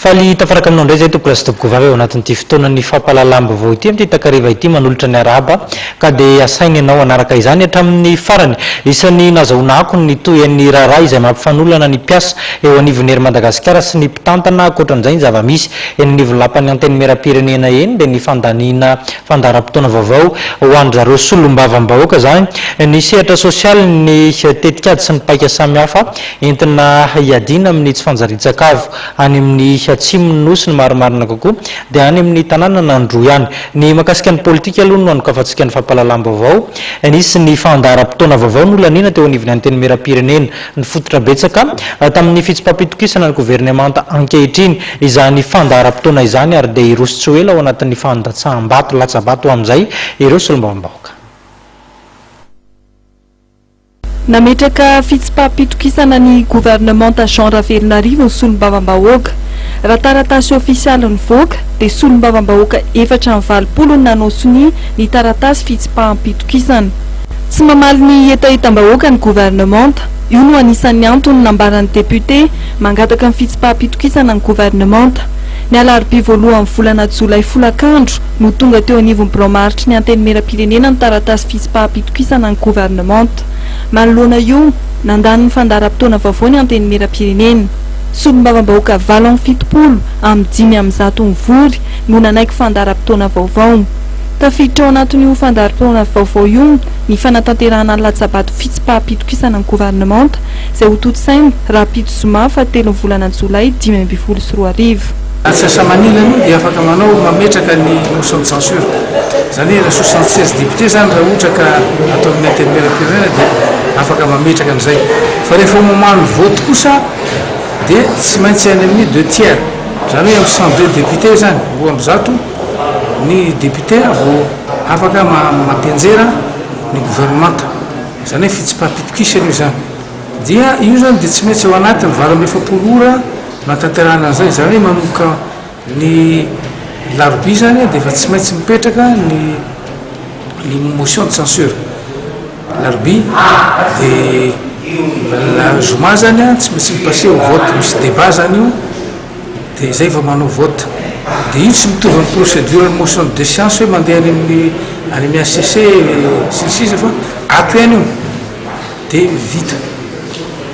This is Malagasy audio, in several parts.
Faly tafaraka aminao ndray zay tompolasa tobokova eo anatin'ity fotoanan'ny fampahalalam-baovao ity amin'ity takariva ity manolitra ny araba ka dia asainy ianao anaraka izany hatramin'ny farany isan'ny nazahoana ny toyan'ny raharaha izay mampifanolana ny mpiasa eo anivon'ery Madagasikara sy ny mpitantana ankoatran'izay ny zava-misy eny anivon'ny anteny mera-pirenena eny dia ny fandaniana fandaharam-potoana vaovao ho an'ny zareo solombavam-bahoaka zany ny sehatra sosialy ny tetikady sy ny paika samihafa entina hiadina amin'ny tsy fanjaritsakavo any amin'ny atsimon'ny nosy ny maromarina kokoa dia any amin'ny tanàna nandro ihany ny makasika ny politika aloha no anokafantsika ny fampahalalam-baovao nisy ny fandaharam-potoana vaovao nolanina teo anivon'ny anteny mera-pirenena ny fototra betsaka tamin'ny fitsipapitokisana ny gouvernemanta ankehitriny izany fandaharam-potoana izany ary dia iroso tsy ho ela ao anatin'ny fandatsaham-bato latsabato amin'izay ireo solombavam-bahoaka. Nametraka fitsipapitokisana ny gouvernemanta Jean Ravelonarivo ny solombavam-bahoaka raha taratasy ofisialy nivoaka dia solombavam-bahoaka 420 nanosony ny taratasy fitsipaham-pitokisana. Tsy mamaly ny etaetam-bahoaka ny gouvernemanta, io no anisan'ny antony nambaran'ny député mangataka ny fitsipaham-pitokisana ny gouvernemanta. Ny alarobia voalohan'ny volana Jolay folakandro no tonga teo anivon'ny blomaritry ny anteny mera-pirenena ny taratasy fitsipaham-pitokisana ny gouvernemanta. Manoloana io nandany ny fandaharam-potoana vaovao ny anteny mera-pirenena. Solombavam-bahoaka 770 amin'ny 5 mivory no nanaiky fandaharam-potoana vaovao. Tafiditra ao anatin'io fandaharam-potoana vaovao io ny fanatanterahana ny latsabato fitsipaham-pitokisana ny gouvernemanta izay ho totsaina Rapito Zuma fa 3 volana Jolay 2024. Asa manilany dia afaka manao mametraka ny motion de censure zany hoe 76 député zany raha ohatra ka atao amin'ny anteny mera-pirenena dia afaka mametraka an'izay fa rehefa mamano vote kosa dia tsy maintsy any amin'ny 2/3 zany hoe amin'ny 102 député zany roa amby zato ny député vao afaka mampianjera ny gouvernemanta zany hoe fitsipaham-pitokisana io zany dia io zany dia tsy maintsy ao anatiny 24 ora natanterahana an'izay zany hoe manomboka ny larobia zany dia efa tsy maintsy mipetraka ny motion de censure larobia dia la Zuma zany tsy maintsy mipase au vote misy débat zany io dia izay va manao vote dia io tsy mitovy amin'ny procédure ny motion de défiance hoe mandeha any amin'ny ACC sisisa fa ato ihany io dia vita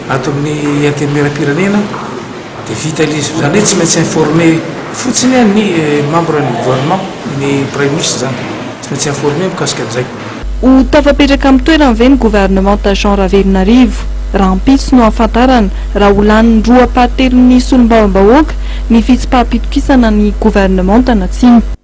ato amin'ny anteny mera-pirenena dia vita izy zany hoe tsy maintsy informer fotsiny ny membre ny gouvernement ny premier ministre zany tsy maintsy informer mikasika an'izay. Ho tafapetraka amin'ny toerana ve ny gouvernemanta Jean Ravelonarivo raha ampitso no ahafantarana raha ho lanin'ny roa-pahatelon'ny solombavam-bahoaka ny fitsipaham-pitokisana ny gouvernemanta na tsiny.